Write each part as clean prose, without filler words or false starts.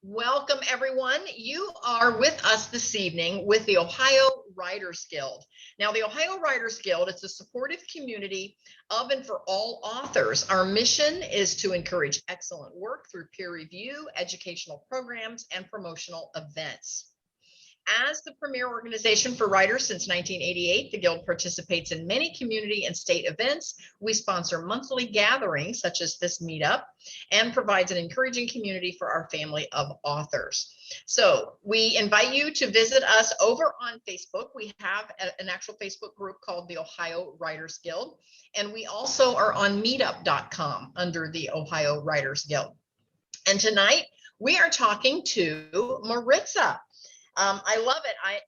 Welcome, everyone. You are with us this evening with the Ohio Writers Guild. Now, the Ohio Writers Guild is a supportive community of and for all authors. Our mission is to encourage excellent work through peer review, educational programs, and promotional events. As the premier organization for writers since 1988, the Guild participates in many community and state events. We sponsor monthly gatherings such as this meetup and provides an encouraging community for our family of authors. So we invite you to visit us over on Facebook. We have an actual Facebook group called the Ohio Writers Guild, and we also are on meetup.com under the Ohio Writers Guild. And tonight we are talking to Maritza. I love it. I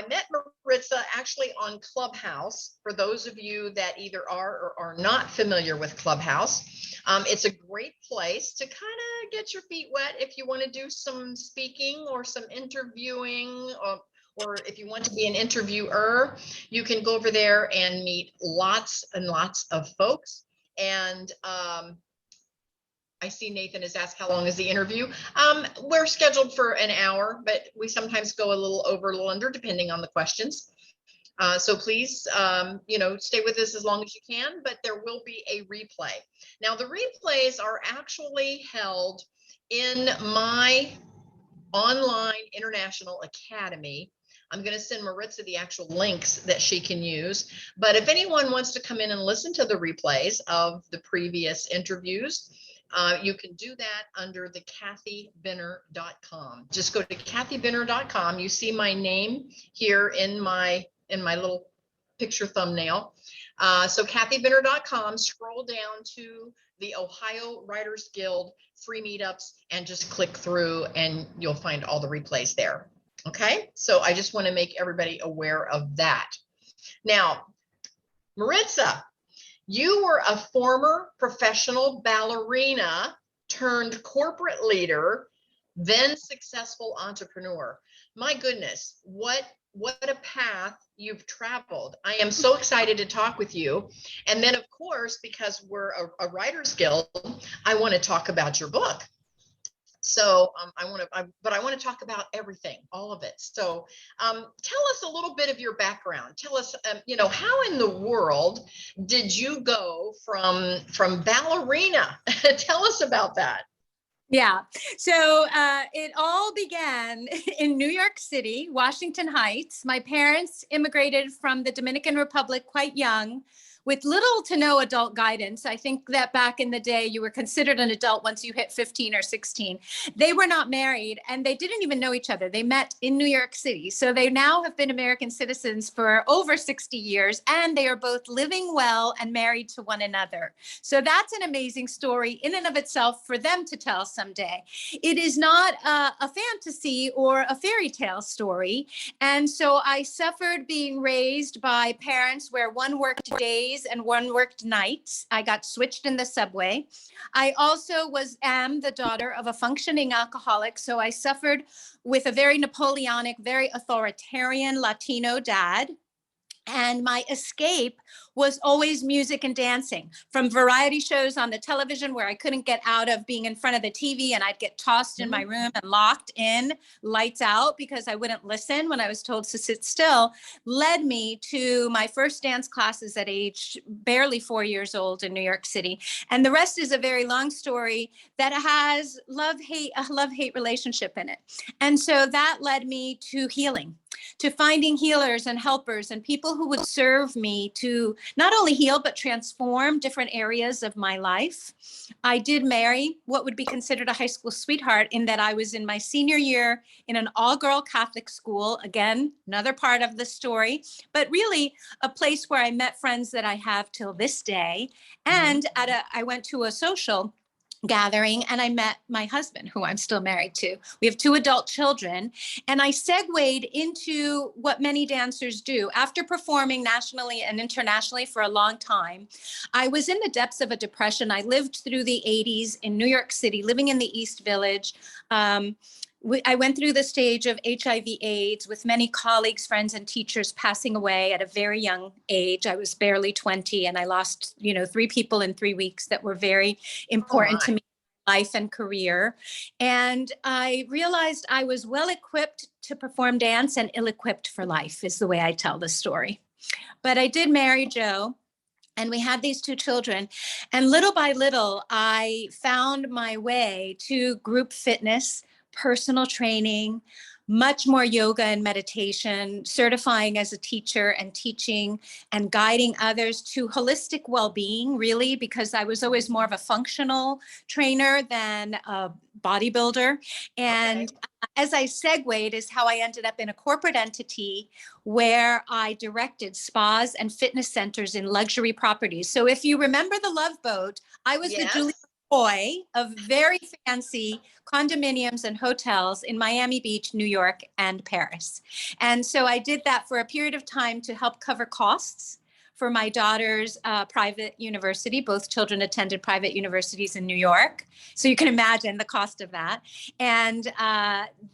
met Maritza actually on Clubhouse. For those of you that either are or are not familiar with Clubhouse, it's a great place to kind of get your feet wet if you want to do some speaking or some interviewing, or if you want to be an interviewer, you can go over there and meet lots and lots of folks. And I see Nathan has asked how long is the interview. We're scheduled for an hour, but we sometimes go a little over, a little under, depending on the questions. So please, stay with us as long as you can, but there will be a replay. Now, the replays are actually held in my online international academy. I'm going to send Maritza the actual links that she can use. But if anyone wants to come in and listen to the replays of the previous interviews, you can do that under the kathybinner.com. Just go to kathybinner.com. You see my name here in my little picture thumbnail. So kathybinner.com, scroll down to the Ohio Writers Guild free meetups and just click through and you'll find all the replays there. Okay, so I just want to make everybody aware of that. Now, Maritza, you were a former professional ballerina turned corporate leader, then successful entrepreneur. My goodness, what a path you've traveled. I am so excited to talk with you. And then, of course, because we're a writers guild, I want to talk about your book. So I want to talk about everything, all of it. So tell us a little bit of your background. Tell us, how in the world did you go from ballerina? Tell us about that. Yeah. So it all began in New York City, Washington Heights. My parents immigrated from the Dominican Republic quite young, with little to no adult guidance. I think that back in the day, you were considered an adult once you hit 15 or 16. They were not married and they didn't even know each other. They met in New York City. So they now have been American citizens for over 60 years, and they are both living well and married to one another. So that's an amazing story in and of itself for them to tell someday. It is not a fantasy or a fairy tale story. And so I suffered being raised by parents where one worked days and one worked nights. I got switched in the subway. I also am the daughter of a functioning alcoholic. So I suffered with a very Napoleonic, very authoritarian Latino dad. And my escape was always music and dancing, from variety shows on the television where I couldn't get out of being in front of the TV, and I'd get tossed in my room and locked in, lights out, because I wouldn't listen when I was told to sit still, led me to my first dance classes at age barely 4 years old in New York City. And the rest is a very long story that has a love-hate relationship in it. And so that led me to healing, to finding healers and helpers and people who would serve me to not only heal, but transform different areas of my life. I did marry what would be considered a high school sweetheart, in that I was in my senior year in an all-girl Catholic school. Again, another part of the story, but really a place where I met friends that I have till this day. And I went to a social gathering and I met my husband, who I'm still married to. We have 2 adult children. And I segued into what many dancers do. After performing nationally and internationally for a long time, I was in the depths of a depression. I lived through the 80s in New York City, living in the East Village. I went through the stage of HIV/AIDS with many colleagues, friends, and teachers passing away at a very young age. I was barely 20, and I lost, 3 people in 3 weeks that were very important to me life and career. And I realized I was well equipped to perform dance and ill equipped for life, is the way I tell the story. But I did marry Joe. And we had these two children. And little by little, I found my way to group fitness, personal training, much more yoga and meditation, certifying as a teacher and teaching and guiding others to holistic well-being, really, because I was always more of a functional trainer than a bodybuilder. And Okay. as I segued is how I ended up in a corporate entity where I directed spas and fitness centers in luxury properties. So if you remember the Love Boat, I was the Julie Yes. Boy of very fancy condominiums and hotels in Miami Beach, New York, and Paris. And so I did that for a period of time to help cover costs for my daughter's private university. Both children attended private universities in New York. So you can imagine the cost of that. And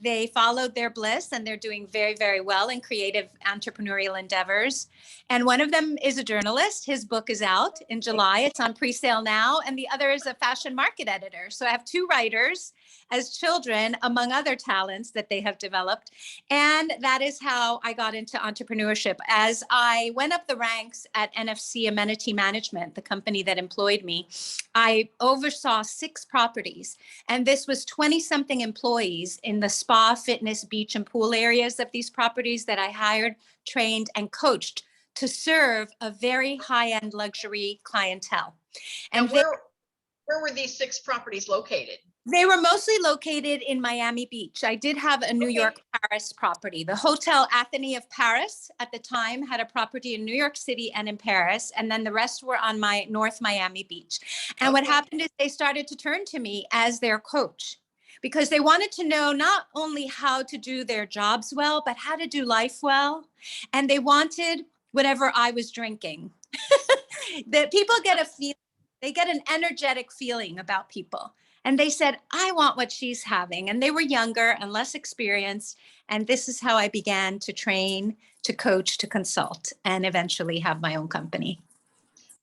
they followed their bliss, and they're doing very, very well in creative entrepreneurial endeavors. And one of them is a journalist. His book is out in July. It's on pre-sale now. And the other is a fashion market editor. So I have two writers as children, among other talents that they have developed. And that is how I got into entrepreneurship. As I went up the ranks at NFC Amenity Management, the company that employed me, I oversaw 6 properties. And this was 20-something employees in the spa, fitness, beach, and pool areas of these properties that I hired, trained, and coached to serve a very high-end luxury clientele. Now, And where were these 6 properties located? they were mostly located in Miami Beach. I did have a New Okay. York, Paris property. The Hotel Athene of Paris at the time had a property in New York City and in Paris, and then the rest were on my North Miami Beach. And what Okay. happened is they started to turn to me as their coach because they wanted to know not only how to do their jobs well, but how to do life well. And they wanted whatever I was drinking. That people get a feel, they get an energetic feeling about people. And they said, I want what she's having. And they were younger and less experienced. And this is how I began to train, to coach, to consult, and eventually have my own company.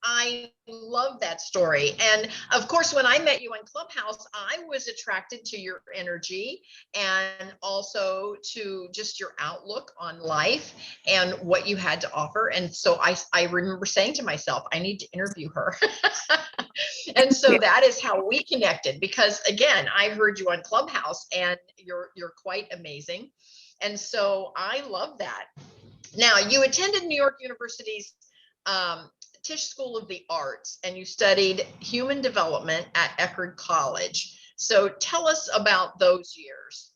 I love that story. And of course, when I met you on Clubhouse, I was attracted to your energy and also to just your outlook on life and what you had to offer. And so I remember saying to myself, I need to interview her. And so that is how we connected, because again, I heard you on Clubhouse and you're quite amazing. And so I love that. Now, you attended New York University's Tisch School of the Arts, and you studied human development at Eckerd College. So tell us about those years.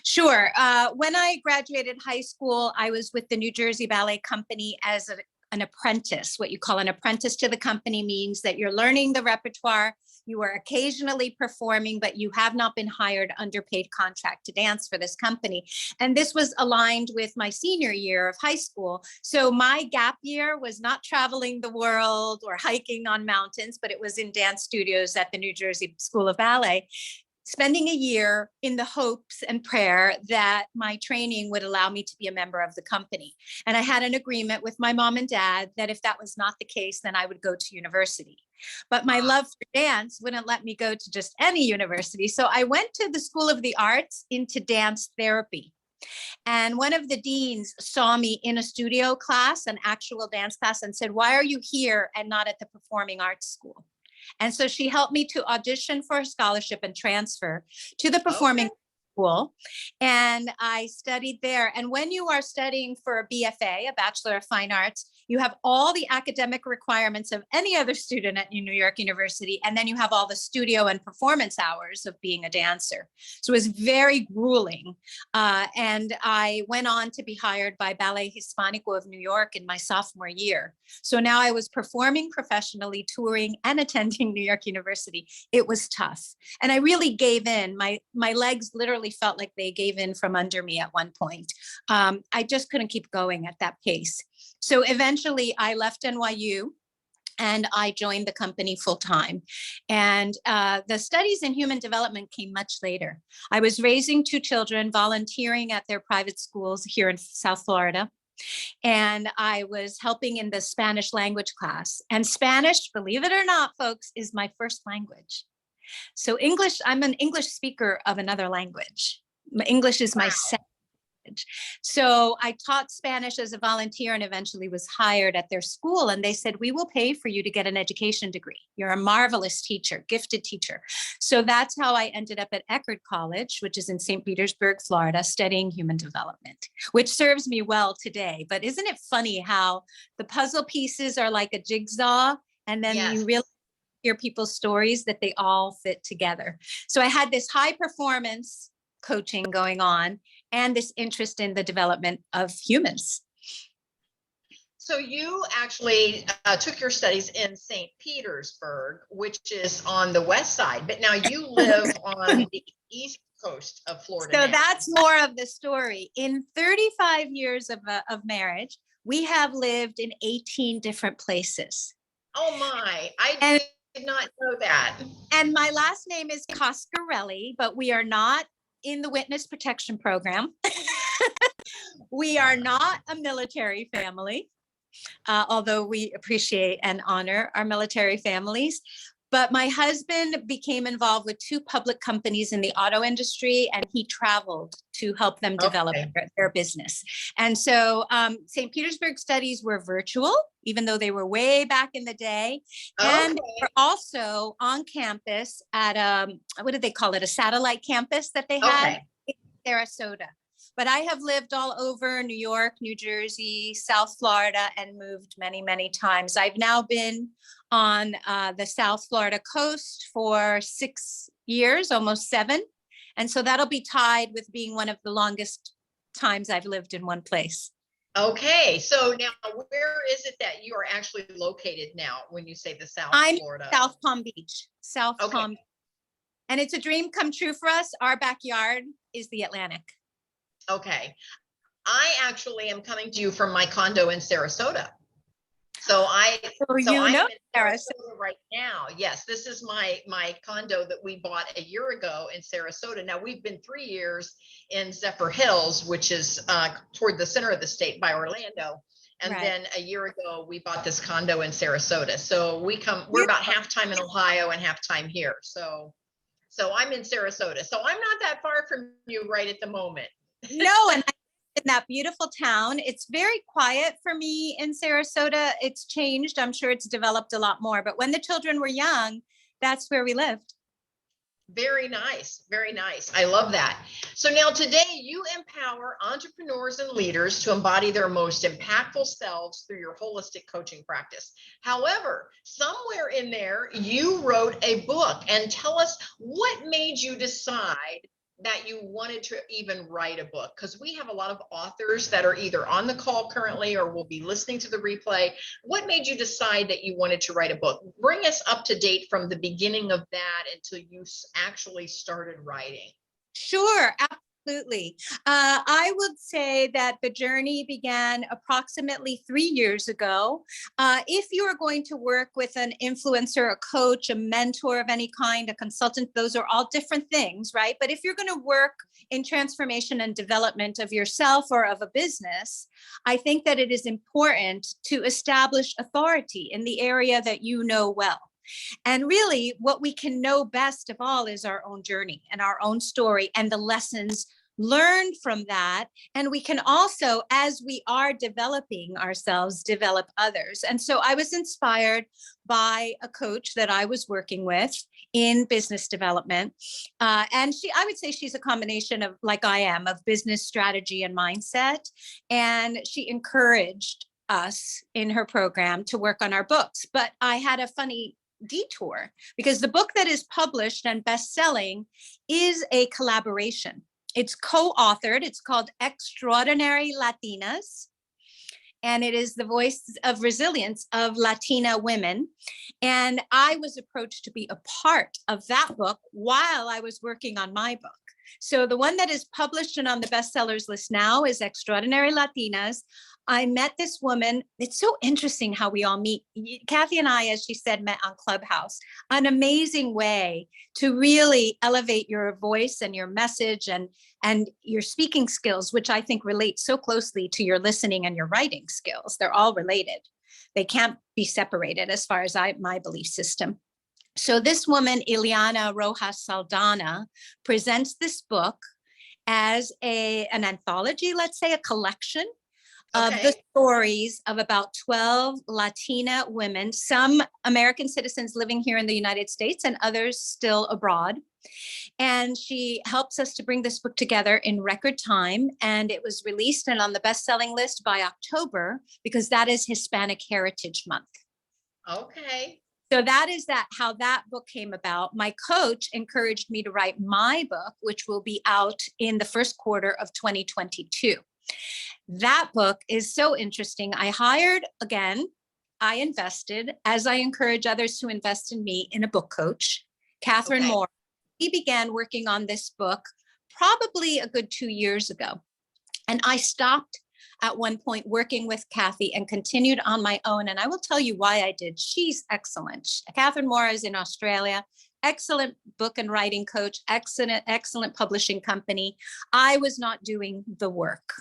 Sure. When I graduated high school, I was with the New Jersey Ballet Company as an apprentice. What you call an apprentice to the company means that you're learning the repertoire, you are occasionally performing, but you have not been hired under paid contract to dance for this company. And this was aligned with my senior year of high school. So my gap year was not traveling the world or hiking on mountains, but it was in dance studios at the New Jersey School of Ballet, spending a year in the hopes and prayer that my training would allow me to be a member of the company. And I had an agreement with my mom and dad that if that was not the case, then I would go to university. But my love for dance wouldn't let me go to just any university. So I went to the School of the Arts into dance therapy. And one of the deans saw me in a studio class, an actual dance class, and said, "Why are you here and not at the Performing Arts School?" And so she helped me to audition for a scholarship and transfer to the Performing Okay. School. And I studied there. And when you are studying for a BFA, a Bachelor of Fine Arts, you have all the academic requirements of any other student at New York University. And then you have all the studio and performance hours of being a dancer. So it was very grueling. And I went on to be hired by Ballet Hispanico of New York in my sophomore year. So now I was performing professionally, touring, and attending New York University. It was tough. And I really gave in. My legs literally felt like they gave in from under me at one point. I just couldn't keep going at that pace. So eventually I left NYU and I joined the company full time. And the studies in human development came much later. I was raising 2 children, volunteering at their private schools here in South Florida. And I was helping in the Spanish language class. And Spanish, believe it or not, folks, is my first language. So English, I'm an English speaker of another language. English is my Wow. second language. So I taught Spanish as a volunteer and eventually was hired at their school. And they said, we will pay for you to get an education degree. You're a marvelous teacher, gifted teacher. So that's how I ended up at Eckerd College, which is in St. Petersburg, Florida, studying human development, which serves me well today. But isn't it funny how the puzzle pieces are like a jigsaw, and then Yes. you really hear people's stories that they all fit together. So I had this high performance coaching going on and this interest in the development of humans. So you actually took your studies in St. Petersburg, which is on the west side, but now you live on the east coast of Florida. So now. that's more of the story. In 35 years of marriage, we have lived in 18 different places. Oh my, I did not know that. And my last name is Coscarelli, but we are not in the witness protection program. We are not a military family, although we appreciate and honor our military families. But my husband became involved with 2 public companies in the auto industry, and he traveled to help them develop their business. And so St. Petersburg studies were virtual, even though they were way back in the day. And we're also on campus at, what did they call it? A satellite campus that they had in Sarasota. But I have lived all over New York, New Jersey, South Florida, and moved many, many times. I've now been on the South Florida coast for 6 years, almost 7. And so that'll be tied with being one of the longest times I've lived in one place. Okay, so now where is it that you are actually located now when you say the South Florida? South Palm Beach, South Palm Beach. And it's a dream come true for us. Our backyard is the Atlantic. Okay. I actually am coming to you from my condo in Sarasota. So I'm in Sarasota right now. Yes, this is my condo that we bought a year ago in Sarasota. Now we've been 3 years in Zephyr Hills, which is toward the center of the state by Orlando. And then a year ago, we bought this condo in Sarasota. So we're about half time in Ohio and half time here. So I'm in Sarasota. So I'm not that far from you right at the moment. No, and in that beautiful town, it's very quiet for me in Sarasota. It's changed. I'm sure it's developed a lot more. But when the children were young, that's where we lived. Very nice. Very nice. I love that. So now today you empower entrepreneurs and leaders to embody their most impactful selves through your holistic coaching practice. However, somewhere in there, you wrote a book, and tell us what made you decide that you wanted to even write a book, because we have a lot of authors that are either on the call currently or will be listening to the replay. What made you decide that you wanted to write a book? Bring us up to date from the beginning of that until you actually started writing. Sure, absolutely. I would say that the journey began approximately 3 years ago. If you are going to work with an influencer, a coach, a mentor of any kind, a consultant, those are all different things, right? But if you're going to work in transformation and development of yourself or of a business, I think that it is important to establish authority in the area that you know well. And really, what we can know best of all is our own journey and our own story and the lessons learned from that. And we can also, as we are developing ourselves, develop others. And so I was inspired by a coach that I was working with in business development. And I would say she's a combination of, like I am, of business strategy and mindset. And she encouraged us in her program to work on our books. But I had a funny detour, because the book that is published and best-selling is a collaboration. It's co-authored. It's called Extraordinary Latinas, and it is the voice of resilience of Latina women. And I was approached to be a part of that book while I was working on my book. So the one that is published and on the bestsellers list now is Extraordinary Latinas. I met this woman. It's so interesting how we all meet. Kathy and I, as she said, met on Clubhouse. An amazing way to really elevate your voice and your message and your speaking skills, which I think relate so closely to your listening and your writing skills. They're all related. They can't be separated as far as my belief system. So this woman, Ileana Rojas Saldana, presents this book as an anthology, let's say a collection of the Okay. stories of about 12 Latina women, some American citizens living here in the United States and others still abroad. And she helps us to bring this book together in record time. And it was released and on the best-selling list by October, because that is Hispanic Heritage Month. Okay. So that is how that book came about. My coach encouraged me to write my book, which will be out in the first quarter of 2022. That book is so interesting. I invested, as I encourage others to invest in me, in a book coach, Catherine Okay. Moore. We began working on this book probably a good 2 years ago. And I stopped at one point working with Kathy and continued on my own. And I will tell you why I did. She's excellent. Catherine Moore is in Australia, excellent book and writing coach, excellent publishing company. I was not doing the work.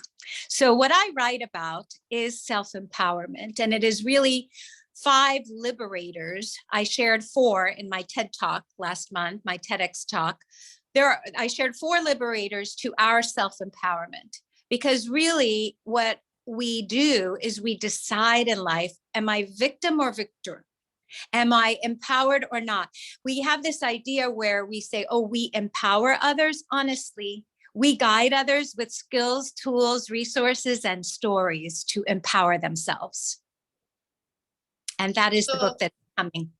So what I write about is self-empowerment, and it is really 5 liberators. I shared 4 in my TED Talk last month, my TEDx talk. I shared 4 liberators to our self-empowerment, because really what we do is we decide in life, am I victim or victor? Am I empowered or not? We have this idea where we say, oh, we empower others. Honestly, we guide others with skills, tools, resources, and stories to empower themselves. And that is the book that's coming.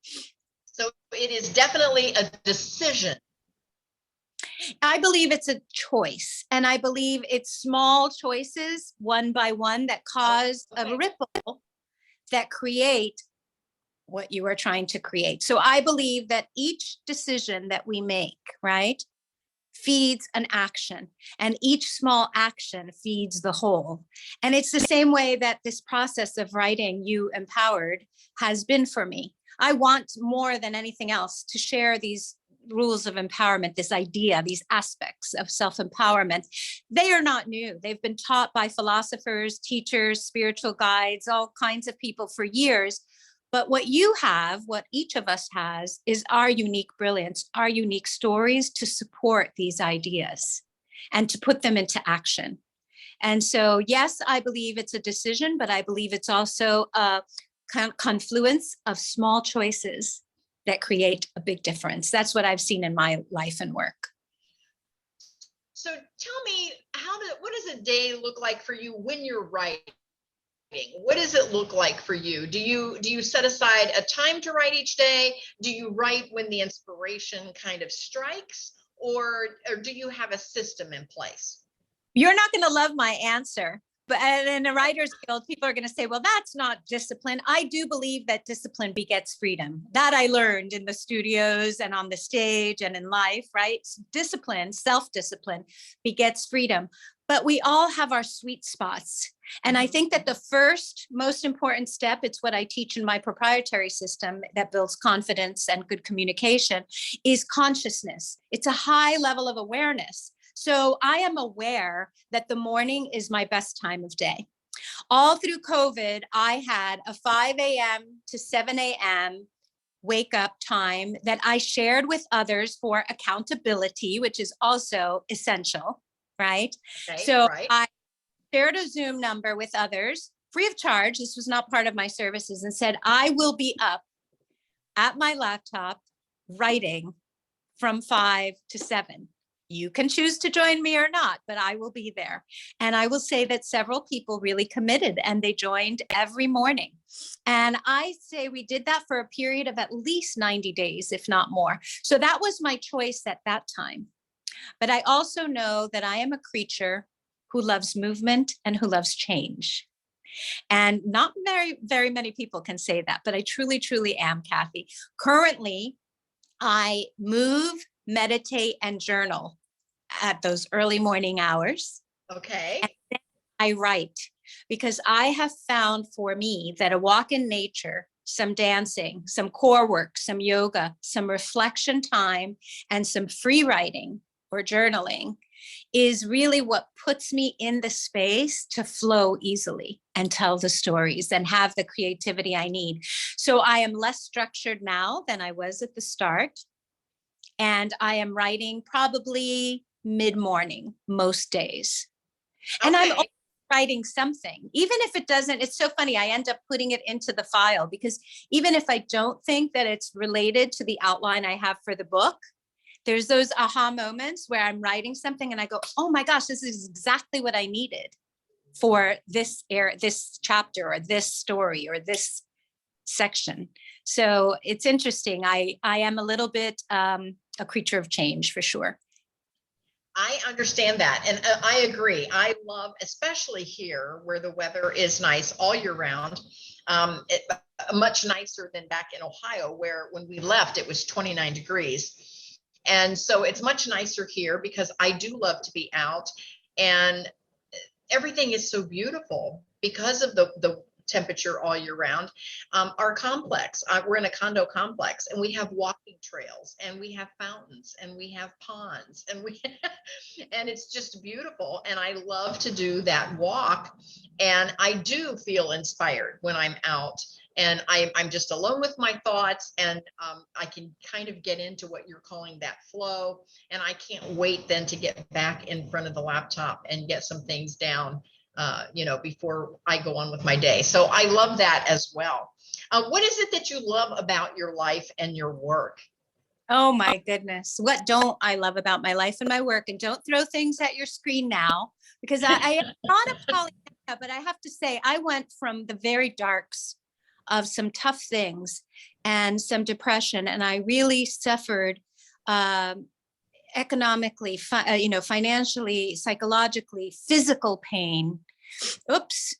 So it is definitely a decision. I believe it's a choice. And I believe it's small choices, one by one, that cause a ripple that create what you are trying to create. So I believe that each decision that we make, right, feeds an action, and each small action feeds the whole. And it's the same way that this process of writing You Empowered has been for me. I want more than anything else to share these rules of empowerment, this idea, these aspects of self-empowerment. They are not new. They've been taught by philosophers, teachers, spiritual guides, all kinds of people for years. But what you have, what each of us has, is our unique brilliance, our unique stories to support these ideas and to put them into action. And so, yes, I believe it's a decision, but I believe it's also a confluence of small choices that create a big difference. That's what I've seen in my life and work. So tell me, what does a day look like for you when you're writing? What does it look like for you? Do you set aside a time to write each day? Do you write when the inspiration kind of strikes, or do you have a system in place? You're not going to love my answer, but in the Writers Guild, people are going to say, well, that's not discipline. I do believe that discipline begets freedom. That I learned in the studios and on the stage and in life, right? Discipline, self-discipline begets freedom. But we all have our sweet spots. And I think that the first most important step, it's what I teach in my proprietary system that builds confidence and good communication, is consciousness. It's a high level of awareness. So I am aware that the morning is my best time of day. All through COVID, I had a 5 a.m. to 7 a.m. wake up time that I shared with others for accountability, which is also essential, right? Okay, so right. I shared a Zoom number with others free of charge. This was not part of my services, and said, I will be up at my laptop writing from 5 to 7. You can choose to join me or not, but I will be there. And I will say that several people really committed and they joined every morning. And I say we did that for a period of at least 90 days, if not more. So that was my choice at that time. But I also know that I am a creature who loves movement and who loves change. And not very, very many people can say that, but I truly, truly am, Kathy. Currently, I move, meditate, and journal at those early morning hours. Okay. And then I write, because I have found for me that a walk in nature, some dancing, some core work, some yoga, some reflection time, and some free writing or journaling is really what puts me in the space to flow easily and tell the stories and have the creativity I need. So I am less structured now than I was at the start. And I am writing probably mid-morning most days. And I'm Okay. writing something, even if it doesn't, it's so funny. I end up putting it into the file because even if I don't think that it's related to the outline I have for the book, there's those aha moments where I'm writing something and I go, oh my gosh, this is exactly what I needed for this this chapter or this story or this section. So it's interesting. I am a little bit a creature of change for sure. I understand that. And I agree. I love, especially here where the weather is nice all year round, much nicer than back in Ohio, where when we left, it was 29 degrees. And so it's much nicer here because I do love to be out, and everything is so beautiful because of the temperature all year round. Our complex, we're in a condo complex, and we have walking trails, and we have fountains, and we have ponds, and and it's just beautiful. And I love to do that walk, and I do feel inspired when I'm out. And I'm just alone with my thoughts, and I can kind of get into what you're calling that flow. And I can't wait then to get back in front of the laptop and get some things down, before I go on with my day. So I love that as well. What is it that you love about your life and your work? Oh my goodness. What don't I love about my life and my work? And don't throw things at your screen now, because I am not a Pollyanna, but I have to say, I went from the very darks of some tough things and some depression. And I really suffered economically, financially, psychologically, physical pain. Oops.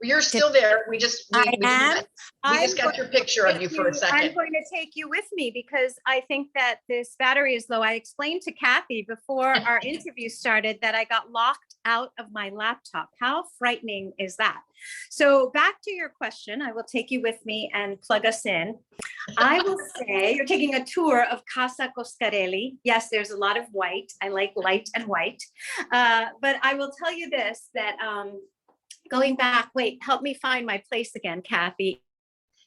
You're still there. I am. We just got your picture of you for a second. I'm going to take you with me because I think that this battery is low. I explained to Kathy before our interview started that I got locked out of my laptop. How frightening is that? So back to your question, I will take you with me and plug us in. I will say you're taking a tour of Casa Coscarelli. Yes, there's a lot of white. I like light and white. But I will tell you this, that going back, wait, help me find my place again, Kathy.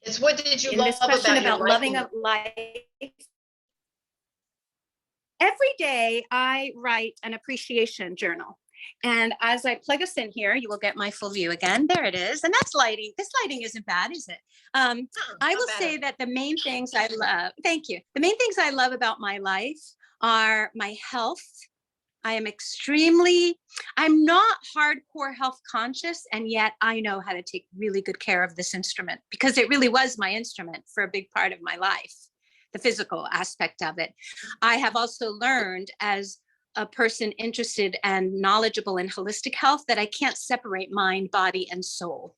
It's what did you in love this question about loving a life? Every day I write an appreciation journal. And as I plug us in here, you will get my full view again. There it is. And that's lighting. This lighting isn't bad, is it? I will say that the main things I love, thank you. The main things I love about my life are my health. I'm not hardcore health conscious, and yet I know how to take really good care of this instrument because it really was my instrument for a big part of my life, the physical aspect of it. I have also learned as a person interested and knowledgeable in holistic health that I can't separate mind, body, and soul.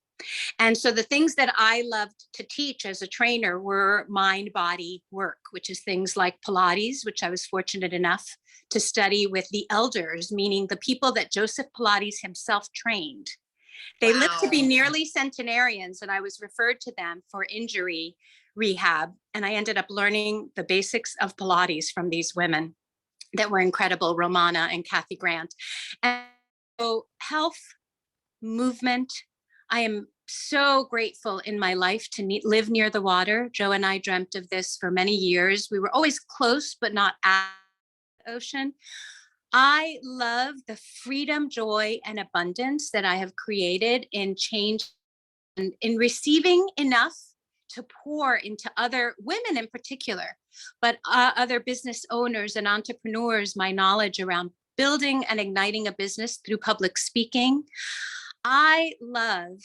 And so the things that I loved to teach as a trainer were mind body work, which is things like Pilates, which I was fortunate enough to study with the elders, meaning the people that Joseph Pilates himself trained. They lived to be nearly centenarians, and I was referred to them for injury rehab. And I ended up learning the basics of Pilates from these women that were incredible, Romana and Kathy Grant. And so health, movement, I am so grateful in my life to live near the water. Joe and I dreamt of this for many years. We were always close, but not at the ocean. I love the freedom, joy, and abundance that I have created in change and in receiving enough to pour into other women in particular, but other business owners and entrepreneurs, my knowledge around building and igniting a business through public speaking. I love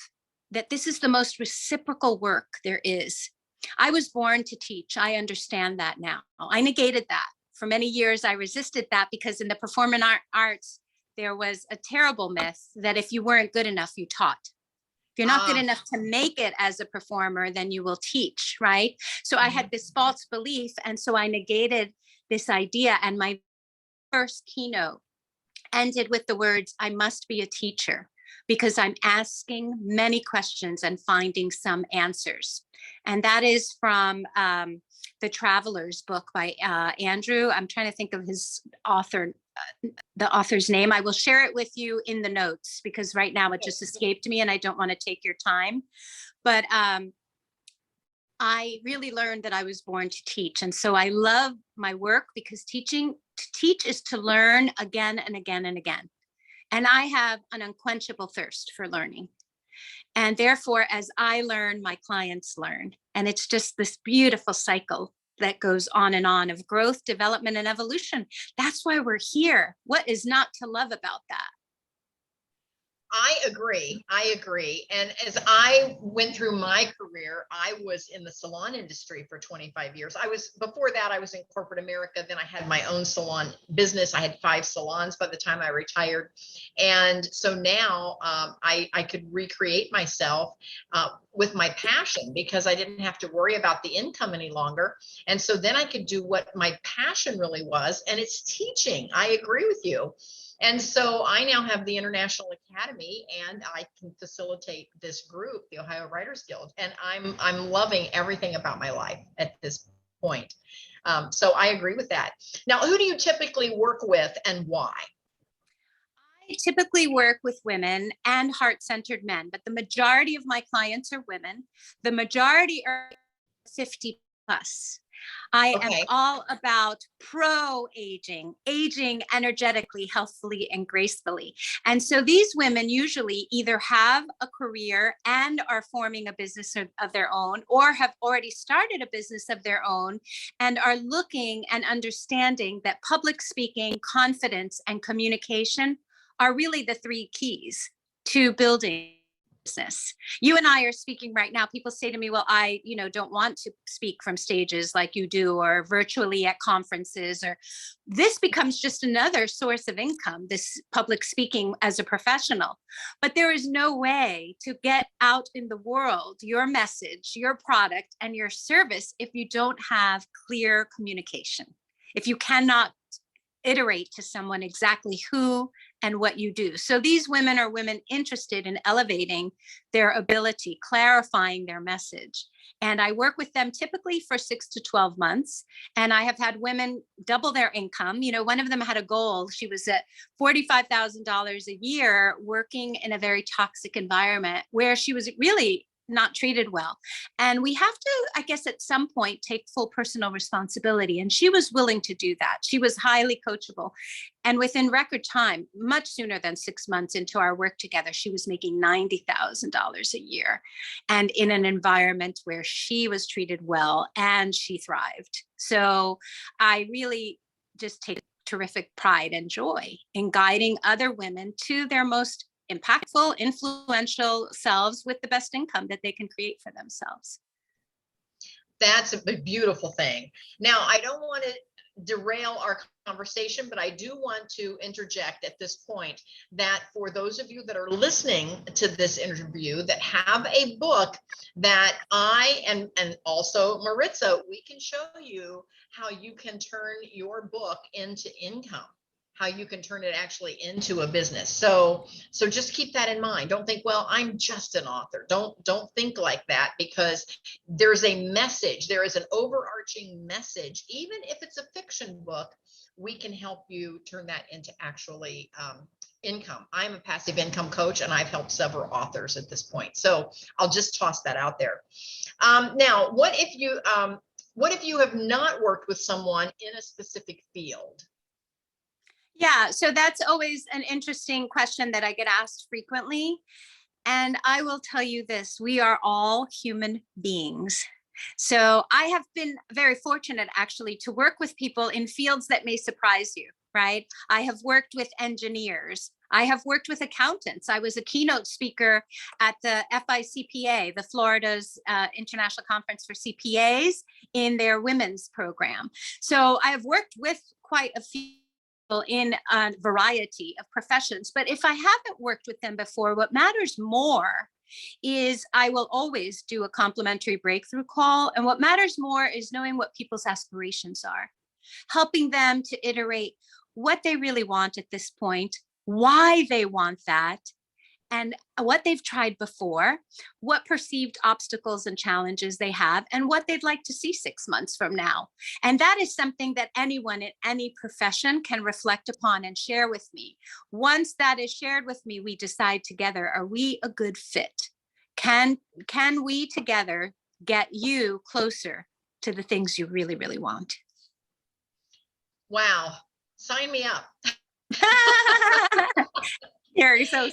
that this is the most reciprocal work there is. I was born to teach. I understand that now. I negated that. For many years, I resisted that because in the performing arts, there was a terrible myth that if you weren't good enough, you taught. If you're not good enough to make it as a performer, then you will teach, right? So I had this false belief. And so I negated this idea. And my first keynote ended with the words, I must be a teacher. because I'm asking many questions and finding some answers. And that is from the Traveler's book by Andrew. I'm trying to think of his author, the author's name. I will share it with you in the notes because right now it just escaped me and I don't want to take your time. But I really learned that I was born to teach. And so I love my work because to teach is to learn again and again and again. And I have an unquenchable thirst for learning. And therefore, as I learn, my clients learn. And it's just this beautiful cycle that goes on and on of growth, development, and evolution. That's why we're here. What is not to love about that? I agree. I agree. And as I went through my career, I was in the salon industry for 25 years. Before that, I was in corporate America. Then I had my own salon business. I had 5 salons by the time I retired. And so now I could recreate myself with my passion because I didn't have to worry about the income any longer. And so then I could do what my passion really was, and it's teaching. I agree with you. And so I now have the International Academy and I can facilitate this group, the Ohio Writers Guild. And I'm loving everything about my life at this point. So I agree with that. Now, who do you typically work with and why? I typically work with women and heart-centered men, but the majority of my clients are women. The majority are 50 plus. I am all about pro-aging, aging energetically, healthfully, and gracefully. And so these women usually either have a career and are forming a business of their own, or have already started a business of their own and are looking and understanding that public speaking, confidence, and communication are really the 3 keys to building business. You and I are speaking right now. People say to me, well, I, don't want to speak from stages like you do or virtually at conferences, or this becomes just another source of income, this public speaking as a professional. But there is no way to get out in the world your message, your product, and your service if you don't have clear communication. If you cannot iterate to someone exactly who and what you do. So these women are women interested in elevating their ability, clarifying their message. And I work with them typically for 6 to 12 months. And I have had women double their income. One of them had a goal. She was at $45,000 a year working in a very toxic environment where she was really not treated well. And we have to, I guess, at some point take full personal responsibility. And she was willing to do that. She was highly coachable. And within record time, much sooner than 6 months into our work together, she was making $90,000 a year and in an environment where she was treated well and she thrived. So I really just take terrific pride and joy in guiding other women to their most impactful, influential selves with the best income that they can create for themselves. That's a beautiful thing. Now, I don't want to derail our conversation, but I do want to interject at this point that for those of you that are listening to this interview that have a book that I and also Maritza, we can show you how you can turn your book into income, how you can turn it actually into a business. So just keep that in mind. Don't think, well, I'm just an author. Don't think like that, because there's a message. There is an overarching message. Even if it's a fiction book, we can help you turn that into actually income. I'm a passive income coach and I've helped several authors at this point. So I'll just toss that out there. Now, what if you have not worked with someone in a specific field? Yeah, so that's always an interesting question that I get asked frequently. And I will tell you this, we are all human beings. So I have been very fortunate actually to work with people in fields that may surprise you, right? I have worked with engineers. I have worked with accountants. I was a keynote speaker at the FICPA, the Florida's International Conference for CPAs, in their women's program. So I have worked with quite a few in a variety of professions. But if I haven't worked with them before, what matters more is I will always do a complimentary breakthrough call. And what matters more is knowing what people's aspirations are, helping them to iterate what they really want at this point, why they want that, and what they've tried before, what perceived obstacles and challenges they have, and what they'd like to see 6 months from now. And that is something that anyone in any profession can reflect upon and share with me. Once that is shared with me, we decide together, are we a good fit? Can we together get you closer to the things you really, really want? Wow. Sign me up. You're so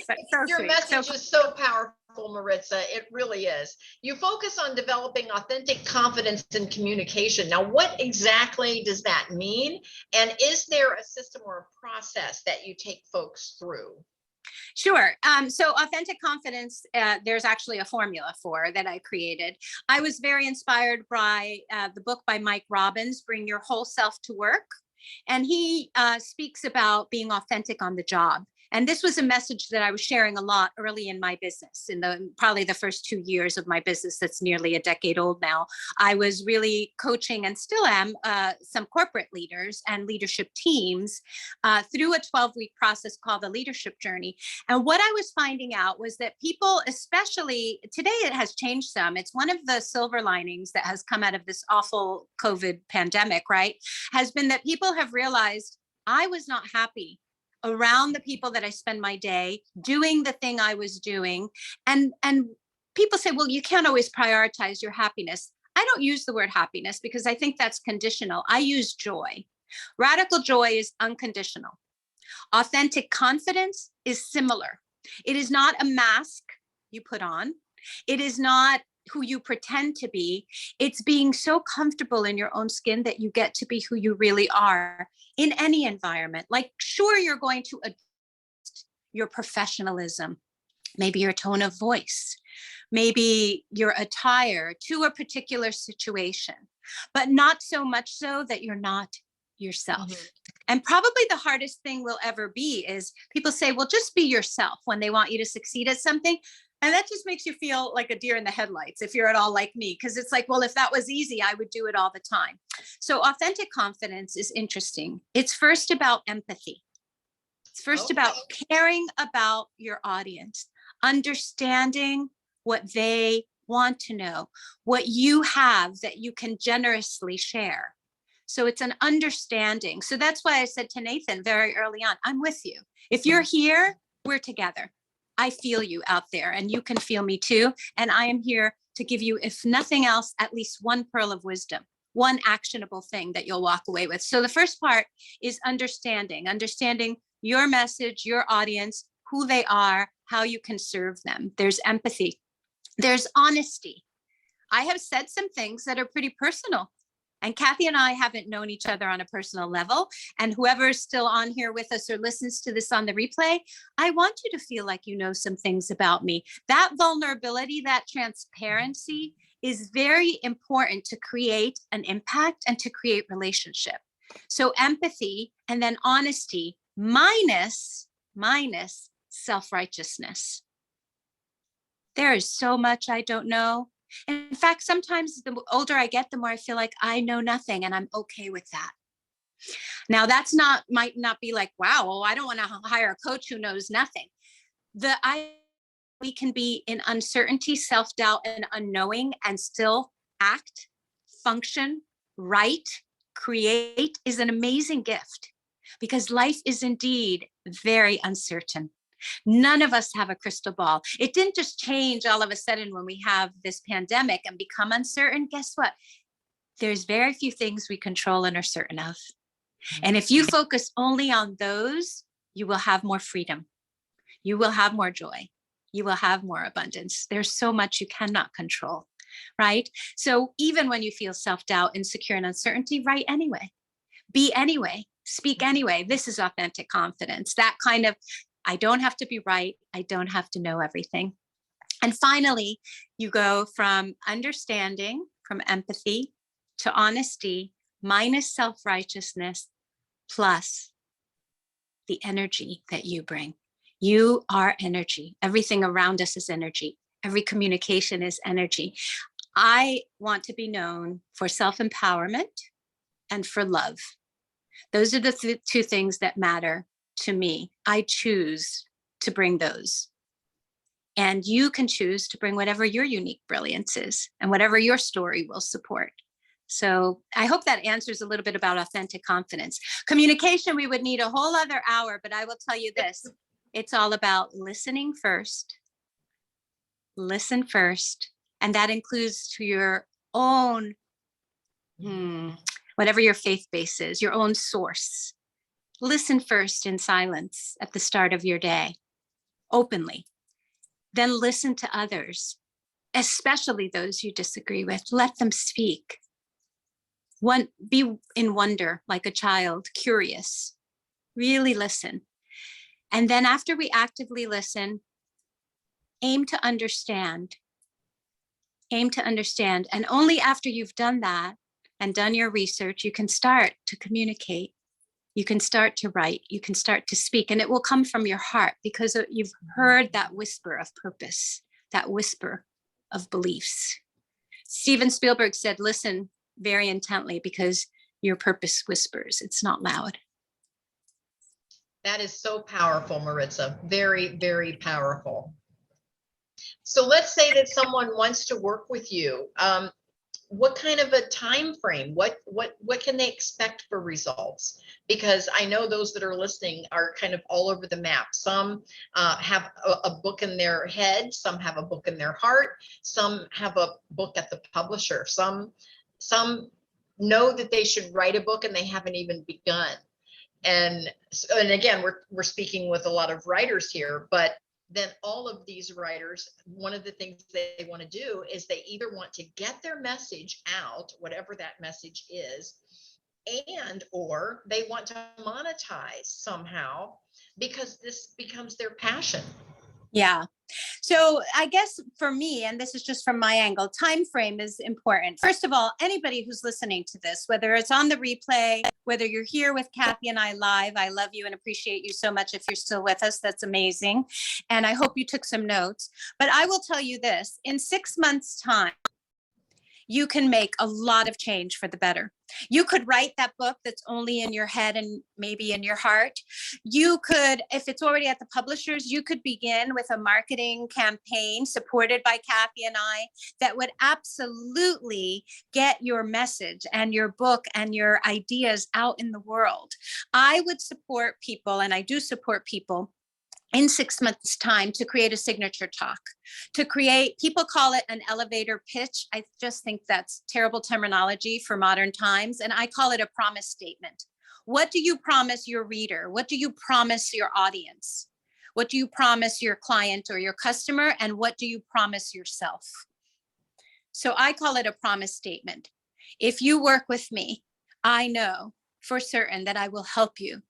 Your sweet. message is so powerful, Maritza. It really is. You focus on developing authentic confidence in communication. Now, what exactly does that mean? And is there a system or a process that you take folks through? Sure. So authentic confidence, there's actually a formula for that I created. I was very inspired by the book by Mike Robbins, Bring Your Whole Self to Work. And he speaks about being authentic on the job. And this was a message that I was sharing a lot early in my business, in probably the first 2 years of my business that's nearly a decade old now. I was really coaching, and still am, some corporate leaders and leadership teams through a 12-week process called the Leadership Journey. And what I was finding out was that people, especially today, it has changed some. It's one of the silver linings that has come out of this awful COVID pandemic, right? Has been that people have realized I was not happy around the people that I spend my day doing the thing I was doing. And people say, well, you can't always prioritize your happiness. I don't use the word happiness because I think that's conditional. I use joy. Radical joy is unconditional. Authentic confidence is similar. It is not a mask you put on. It is not who you pretend to be. It's being so comfortable in your own skin that you get to be who you really are in any environment. Like, sure, you're going to adjust your professionalism, maybe your tone of voice, maybe your attire to a particular situation, but not so much so that you're not yourself. Mm-hmm. And probably the hardest thing will ever be is people say, well, just be yourself when they want you to succeed at something. And that just makes you feel like a deer in the headlights if you're at all like me, because it's like, well, if that was easy, I would do it all the time. So authentic confidence is interesting. It's first about empathy. It's first about caring about your audience, understanding what they want to know, what you have that you can generously share. So it's an understanding. So that's why I said to Nathan very early on, I'm with you. If you're here, we're together. I feel you out there and you can feel me too. And I am here to give you, if nothing else, at least one pearl of wisdom, one actionable thing that you'll walk away with. So the first part is understanding your message, your audience, who they are, how you can serve them. There's empathy. There's honesty. I have said some things that are pretty personal. And Kathy and I haven't known each other on a personal level. And whoever is still on here with us or listens to this on the replay, I want you to feel like you know some things about me. That vulnerability, that transparency is very important to create an impact and to create relationship. So empathy and then honesty minus self-righteousness. There is so much I don't know. In fact, sometimes the older I get, the more I feel like I know nothing, and I'm okay with that. Now, might not be like, wow, well, I don't want to hire a coach who knows nothing. We can be in uncertainty, self-doubt, and unknowing and still act, function, write, create is an amazing gift because life is indeed very uncertain. None of us have a crystal ball. It didn't just change all of a sudden when we have this pandemic and become uncertain. Guess what? There's very few things we control and are certain of. And if you focus only on those, you will have more freedom. You will have more joy. You will have more abundance. There's so much you cannot control, right? So even when you feel self-doubt, insecure, and uncertainty, write anyway. Be anyway. Speak anyway. This is authentic confidence. That kind of, I don't have to be right. I don't have to know everything. And finally, you go from understanding, from empathy to honesty, minus self-righteousness, plus the energy that you bring. You are energy. Everything around us is energy. Every communication is energy. I want to be known for self-empowerment and for love. Those are the two things that matter to me. I choose to bring those. And you can choose to bring whatever your unique brilliance is and whatever your story will support. So I hope that answers a little bit about authentic confidence. Communication, we would need a whole other hour, but I will tell you this. It's all about listening first. Listen first. And that includes to your own, whatever your faith base is, your own source. Listen first in silence at the start of your day, openly. Then listen to others, especially those you disagree with. Let them speak. Be in wonder like a child, curious. Really listen. And then after we actively listen, aim to understand. Aim to understand. And only after you've done that and done your research, you can start to communicate. You can start to write, you can start to speak, and it will come from your heart because you've heard that whisper of purpose, that whisper of beliefs. Steven Spielberg said, listen very intently because your purpose whispers, it's not loud. That is so powerful, Maritza. Very, very powerful. So let's say that someone wants to work with you. What kind of a time frame? What can they expect for results? Because I know those that are listening are kind of all over the map. Some have a book in their head, some have a book in their heart, some have a book at the publisher, some know that they should write a book and they haven't even begun. And again, we're speaking with a lot of writers here, but then all of these writers, one of the things they want to do is they either want to get their message out, whatever that message is, and or they want to monetize somehow because this becomes their passion. Yeah. So I guess for me, and this is just from my angle, time frame is important. First of all, anybody who's listening to this, whether it's on the replay, whether you're here with Kathy and I live, I love you and appreciate you so much. If you're still with us, that's amazing. And I hope you took some notes. But I will tell you this, in 6 months' time, you can make a lot of change for the better. You could write that book that's only in your head and maybe in your heart. You could, if it's already at the publishers, you could begin with a marketing campaign supported by Kathy and I that would absolutely get your message and your book and your ideas out in the world. I would support people, and I do support people, in 6 months' time to create a signature talk, to create, people call it an elevator pitch. I just think that's terrible terminology for modern times. And I call it a promise statement. What do you promise your reader? What do you promise your audience? What do you promise your client or your customer? And what do you promise yourself? So I call it a promise statement. If you work with me, I know for certain that I will help you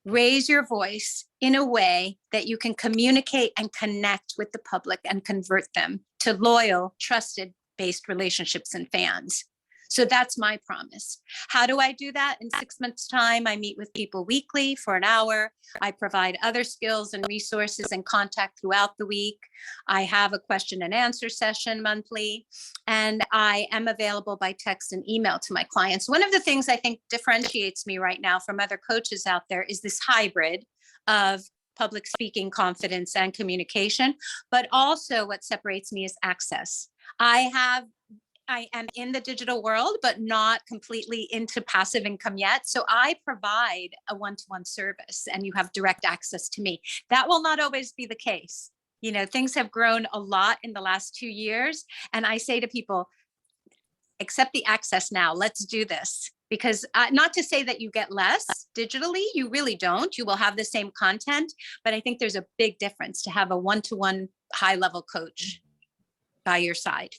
raise your voice in a way that you can communicate and connect with the public and convert them to loyal, trusted based relationships and fans. So that's my promise. How do I do that? In 6 months' time, I meet with people weekly for an hour. I provide other skills and resources and contact throughout the week. I have a question and answer session monthly, and I am available by text and email to my clients. One of the things I think differentiates me right now from other coaches out there is this hybrid of public speaking, confidence, and communication, but also what separates me is access. I am in the digital world, but not completely into passive income yet. So I provide a one-to-one service and you have direct access to me. That will not always be the case. You know, things have grown a lot in the last 2 years. And I say to people, accept the access now, let's do this. Because not to say that you get less digitally, you really don't. You will have the same content, but I think there's a big difference to have a one-to-one high-level coach by your side.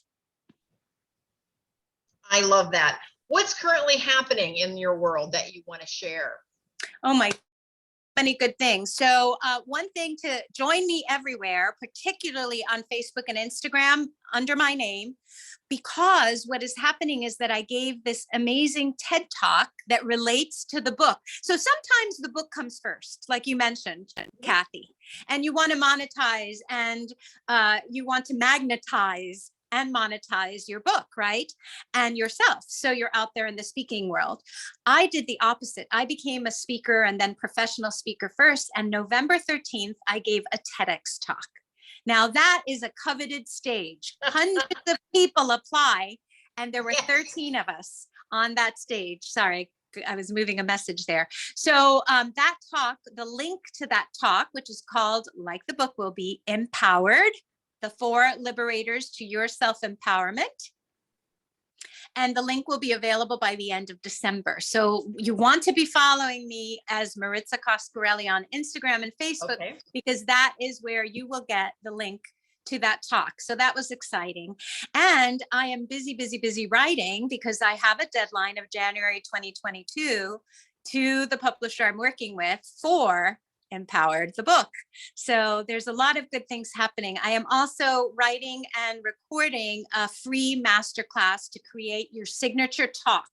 I love that. What's currently happening in your world that you want to share? Oh my, many good things. So one thing, to join me everywhere, particularly on Facebook and Instagram under my name, because what is happening is that I gave this amazing TED Talk that relates to the book. So sometimes the book comes first, like you mentioned, Kathy, and you want to monetize and you want to magnetize and monetize your book, right? And yourself. So you're out there in the speaking world. I did the opposite. I became a speaker and then professional speaker first. And November 13th, I gave a TEDx talk. Now that is a coveted stage. Hundreds of people apply, and there were 13 of us on that stage. Sorry, I was moving a message there. So that talk, the link to that talk, which is called, like the book will be, Empowered, the 4 Liberators to Your Self-Empowerment. And the link will be available by the end of December. So you want to be following me as Maritza Coscarelli on Instagram and Facebook, because that is where you will get the link to that talk. So that was exciting. And I am busy writing, because I have a deadline of January 2022 to the publisher I'm working with for Empowered, the book. So there's a lot of good things happening. I am also writing and recording a free masterclass to create your signature talk.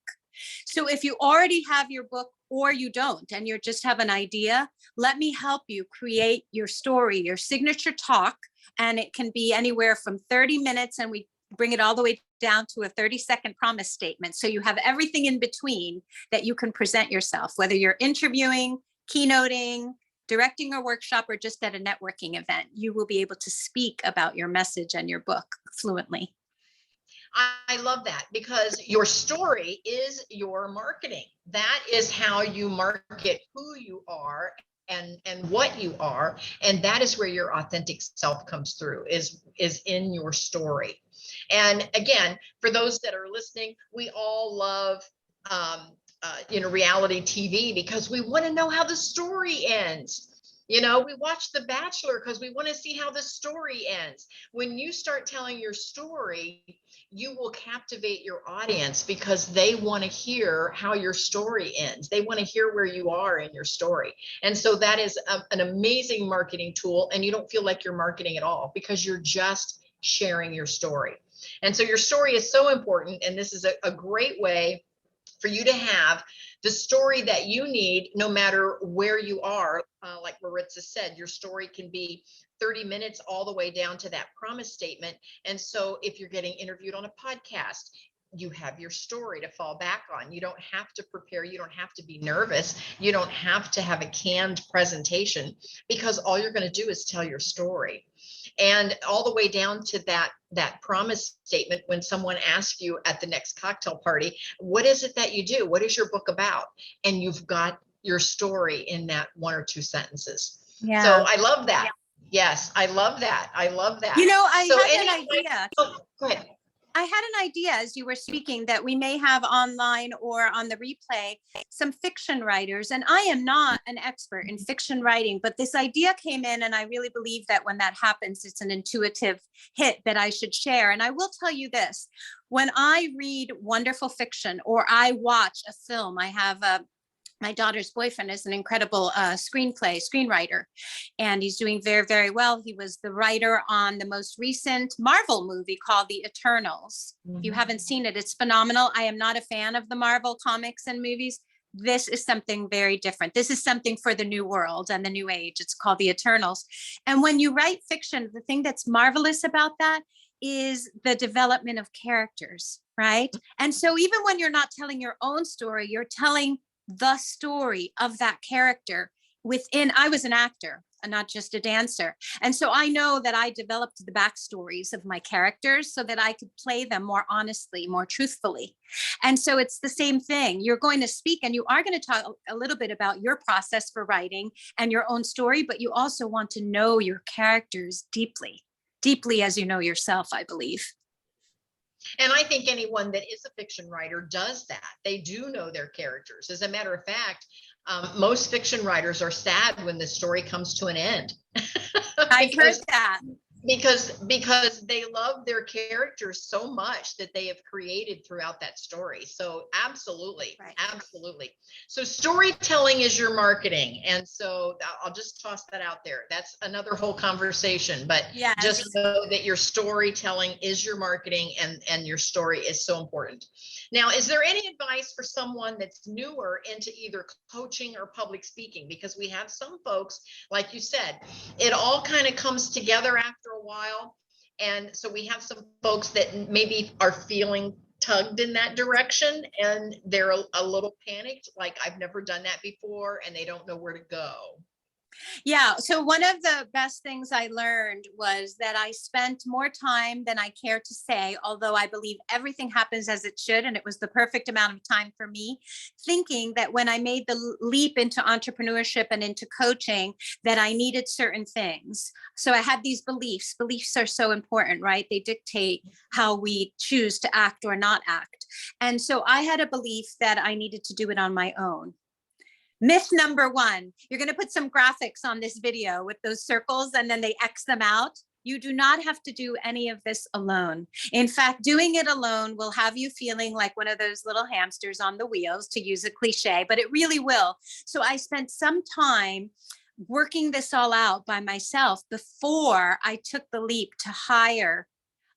So if you already have your book or you don't, and you just have an idea, let me help you create your story, your signature talk. And it can be anywhere from 30 minutes, and we bring it all the way down to a 30-second promise statement. So you have everything in between that you can present yourself, whether you're interviewing, keynoting, directing a workshop, or just at a networking event. You will be able to speak about your message and your book fluently. I love that, because your story is your marketing. That is how you market who you are and what you are. And that is where your authentic self comes through, is in your story. And again, for those that are listening, we all love reality TV, because we want to know how the story ends. We watch The Bachelor because we want to see how the story ends. When you start telling your story, you will captivate your audience, because they want to hear how your story ends. They want to hear where you are in your story. And so that is an amazing marketing tool. And you don't feel like you're marketing at all, because you're just sharing your story. And so your story is so important. And this is a great way for you to have the story that you need, no matter where you are. Like Maritza said, your story can be 30 minutes all the way down to that promise statement. And so if you're getting interviewed on a podcast, you have your story to fall back on. You don't have to prepare. You don't have to be nervous. You don't have to have a canned presentation, because all you're going to do is tell your story. And all the way down to that promise statement, when someone asks you at the next cocktail party, what is it that you do? What is your book about? And you've got your story in that 1 or 2 sentences. Yeah. So I love that. Yes, I love that. I love that. I had an idea. Oh, go ahead. I had an idea as you were speaking that we may have online or on the replay some fiction writers. And I am not an expert in fiction writing, but this idea came in, and I really believe that when that happens, it's an intuitive hit that I should share. And I will tell you this: when I read wonderful fiction or I watch a film, I have my daughter's boyfriend is an incredible screenwriter, and he's doing very, very well. He was the writer on the most recent Marvel movie called The Eternals. If you haven't seen it, it's phenomenal. I am not a fan of the Marvel comics and movies. This is something very different. This is something for the new world and the new age. It's called The Eternals. And when you write fiction, the thing that's marvelous about that is the development of characters, right? And so even when you're not telling your own story, you're telling the story of that character within. I was an actor and not just a dancer. And so I know that I developed the backstories of my characters so that I could play them more honestly, more truthfully. And so it's the same thing. You're going to speak, and you are going to talk a little bit about your process for writing and your own story, but you also want to know your characters deeply, deeply as you know yourself, I believe. And I think anyone that is a fiction writer does that. They do know their characters. As a matter of fact, most fiction writers are sad when the story comes to an end. I've heard that. Because they love their characters so much that they have created throughout that story. So absolutely, right. Absolutely. So storytelling is your marketing. And so I'll just toss that out there. That's another whole conversation, but yes, just know that your storytelling is your marketing, and your story is so important. Now, is there any advice for someone that's newer into either coaching or public speaking? Because we have some folks, like you said, it all kind of comes together after a while. And so we have some folks that maybe are feeling tugged in that direction, and they're a little panicked, like I've never done that before, and they don't know where to go. Yeah. So one of the best things I learned was that I spent more time than I care to say, although I believe everything happens as it should. And it was the perfect amount of time for me, thinking that when I made the leap into entrepreneurship and into coaching, that I needed certain things. So I had these beliefs. Beliefs are so important, right? They dictate how we choose to act or not act. And so I had a belief that I needed to do it on my own. Myth number one, you're going to put some graphics on this video with those circles and then they X them out. You do not have to do any of this alone. In fact, doing it alone will have you feeling like one of those little hamsters on the wheels, to use a cliche, but it really will. So I spent some time working this all out by myself before I took the leap to hire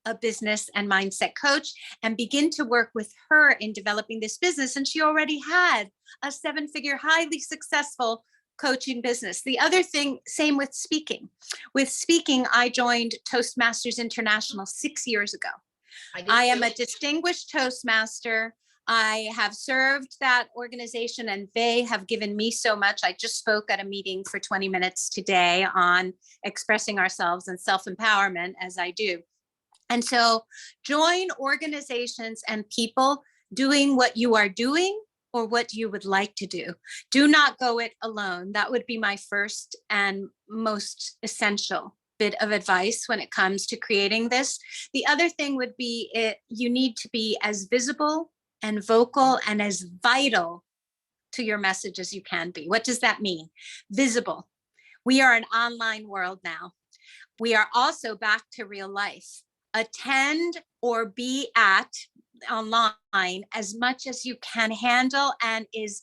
a business and mindset coach and begin to work with her in developing this business. And she already had a 7-figure, highly successful coaching business. The other thing, same with speaking. With speaking, I joined Toastmasters International 6 years ago. I am a distinguished Toastmaster. I have served that organization and they have given me so much. I just spoke at a meeting for 20 minutes today on expressing ourselves and self-empowerment, as I do. And so join organizations and people doing what you are doing or what you would like to do. Do not go it alone. That would be my first and most essential bit of advice when it comes to creating this. The other thing would be you need to be as visible and vocal and as vital to your message as you can be. What does that mean? Visible. We are an online world now. We are also back to real life. Attend or be at online as much as you can handle and is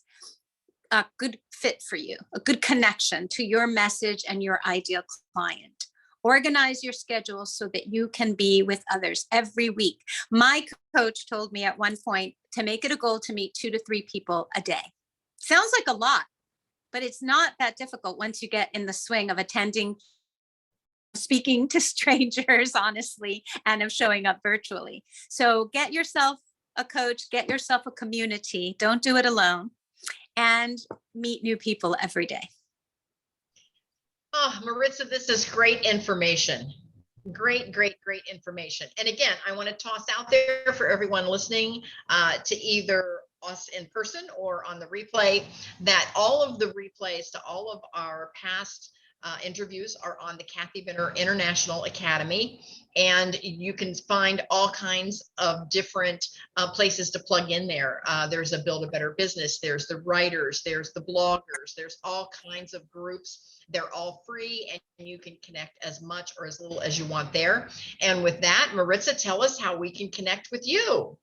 a good fit for you, a good connection to your message and your ideal client. Organize your schedule so that you can be with others every week. My coach told me at one point to make it a goal to meet 2 to 3 people a day. Sounds like a lot, but it's not that difficult once you get in the swing of attending, speaking to strangers, honestly, and of showing up virtually. So get yourself a coach, get yourself a community. Don't do it alone, and meet new people every day. Oh, Maritza, this is great information. Great, great, great information. And again, I want to toss out there for everyone listening to either us in person or on the replay, that all of the replays to all of our past interviews are on the Kathy Benner International Academy, and you can find all kinds of different places to plug in there. There's a Build a Better Business, there's the writers, there's the bloggers, there's all kinds of groups. They're all free and you can connect as much or as little as you want there. And with that, Maritza, tell us how we can connect with you.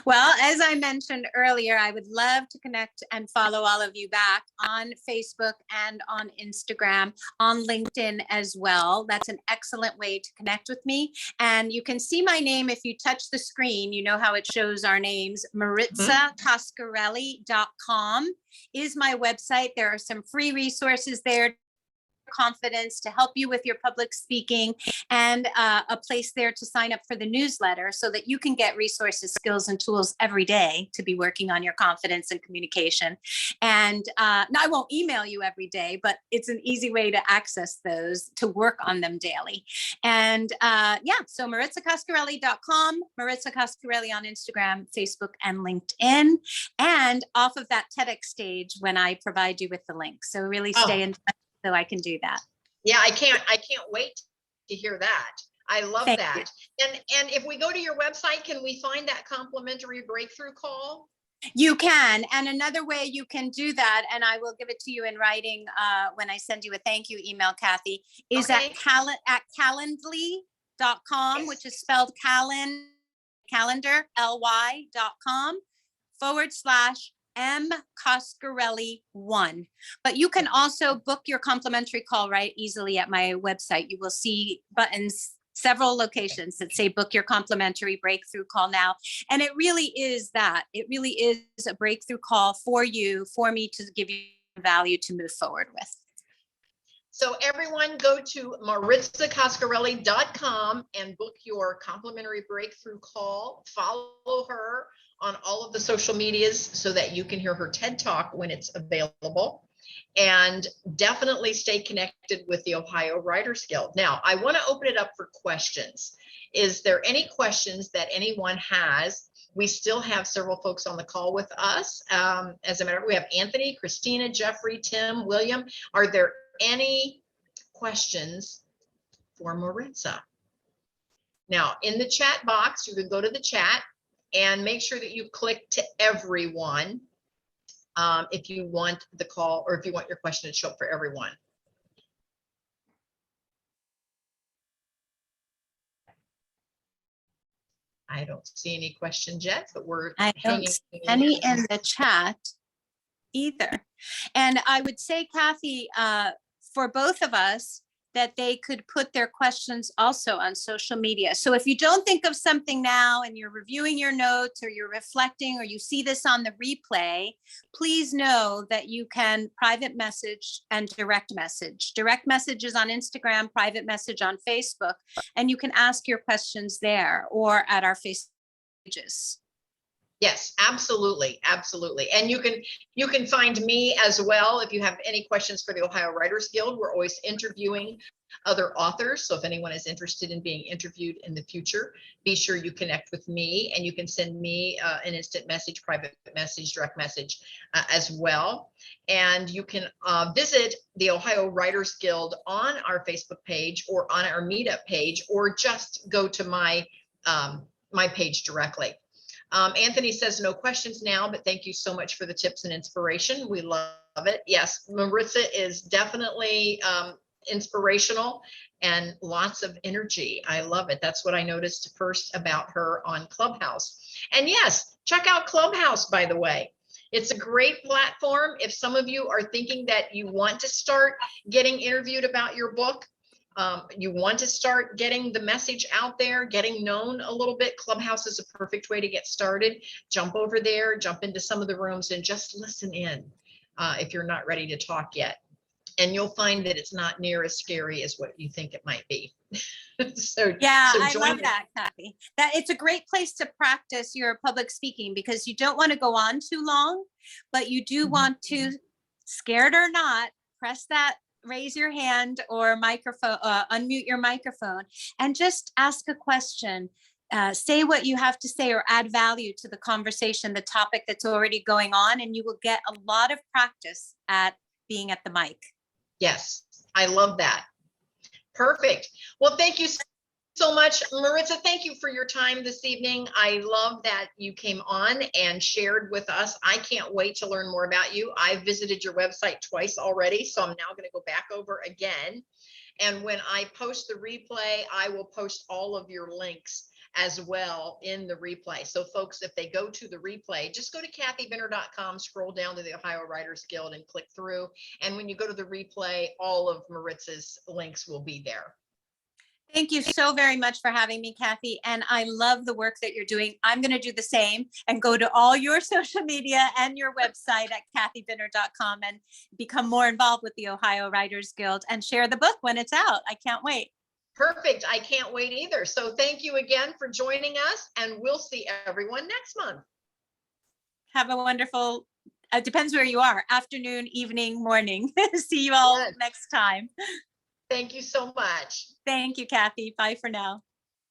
Well, as I mentioned earlier, I would love to connect and follow all of you back on Facebook and on Instagram, on LinkedIn as well. That's an excellent way to connect with me. And you can see my name if you touch the screen. You know how it shows our names. MaritzaCoscarelli.com is my website. There are some free resources there, confidence, to help you with your public speaking, and a place there to sign up for the newsletter so that you can get resources, skills, and tools every day to be working on your confidence and communication. And now I won't email you every day, but it's an easy way to access those, to work on them daily. And so MaritzaCoscarelli.com, Maritza Coscarelli on Instagram, Facebook, and LinkedIn, and off of that TEDx stage when I provide you with the link. So really stay in touch so I can do that. Yeah, I can't wait to hear that. I love Thank that. And if we go to your website, can we find that complimentary breakthrough call? You can. And another way you can do that, and I will give it to you in writing when I send you a thank you email, Kathy, is at calendly.com, Yes. which is spelled calendar, ly.com /M Coscarelli 1. But you can also book your complimentary call right easily at my website. You will see buttons, several locations that say book your complimentary breakthrough call now. And it really is that. It really is a breakthrough call for you, for me to give you value to move forward with. So everyone go to MaritzaCoscarelli.com and book your complimentary breakthrough call. Follow her on all of the social medias so that you can hear her TED Talk when it's available. And definitely stay connected with the Ohio Writers Guild. Now, I want to open it up for questions. Is there any questions that anyone has? We still have several folks on the call with us. As a matter of fact, we have Anthony, Christina, Jeffrey, Tim, William. Are there any questions for Maritza? Now, in the chat box, you can go to the chat and make sure that you click to everyone. If you want the call or if you want your question to show up for everyone. I don't see any questions yet, but we're I don't see any in the chat either. And I would say, Kathy, for both of us, that they could put their questions also on social media. So if you don't think of something now and you're reviewing your notes or you're reflecting or you see this on the replay, please know that you can private message and direct message. Direct message is on Instagram, private message on Facebook, and you can ask your questions there or at our Facebook pages. Yes, absolutely, absolutely. And you can find me as well if you have any questions for the Ohio Writers Guild. We're always interviewing other authors. So if anyone is interested in being interviewed in the future, be sure you connect with me, and you can send me an instant message, private message, direct message as well. And you can visit the Ohio Writers Guild on our Facebook page or on our meetup page, or just go to my my page directly. Anthony says no questions now, but thank you so much for the tips and inspiration. We love it. Yes, Maritza is definitely inspirational and lots of energy. I love it. That's what I noticed first about her on Clubhouse. And yes, check out Clubhouse, by the way. It's a great platform. If some of you are thinking that you want to start getting interviewed about your book, you want to start getting the message out there, getting known a little bit, Clubhouse is a perfect way to get started. Jump over there, jump into some of the rooms and just listen in if you're not ready to talk yet. And you'll find that it's not near as scary as what you think it might be. I love that, Kathy. That it's a great place to practice your public speaking, because you don't want to go on too long, but you do want to, scared or not, press that raise your hand or microphone, unmute your microphone, and just ask a question. Say what you have to say or add value to the conversation, the topic that's already going on, and you will get a lot of practice at being at the mic. Yes, I love that. Perfect. Well, thank you so much, Maritza. Thank you for your time this evening. I love that you came on and shared with us. I can't wait to learn more about you. I visited your website twice already, so I'm now going to go back over again. And when I post the replay, I will post all of your links as well in the replay. So folks, if they go to the replay, just go to kathybinner.com, scroll down to the Ohio Writers Guild and click through. And when you go to the replay, all of Maritza's links will be there. Thank you so very much for having me, Kathy. And I love the work that you're doing. I'm going to do the same and go to all your social media and your website at kathybinner.com and become more involved with the Ohio Writers Guild and share the book when it's out. I can't wait. Perfect. I can't wait either. So thank you again for joining us, and we'll see everyone next month. Have a wonderful, depends where you are, afternoon, evening, morning. See you all next time. Thank you so much. Thank you, Kathy. Bye for now.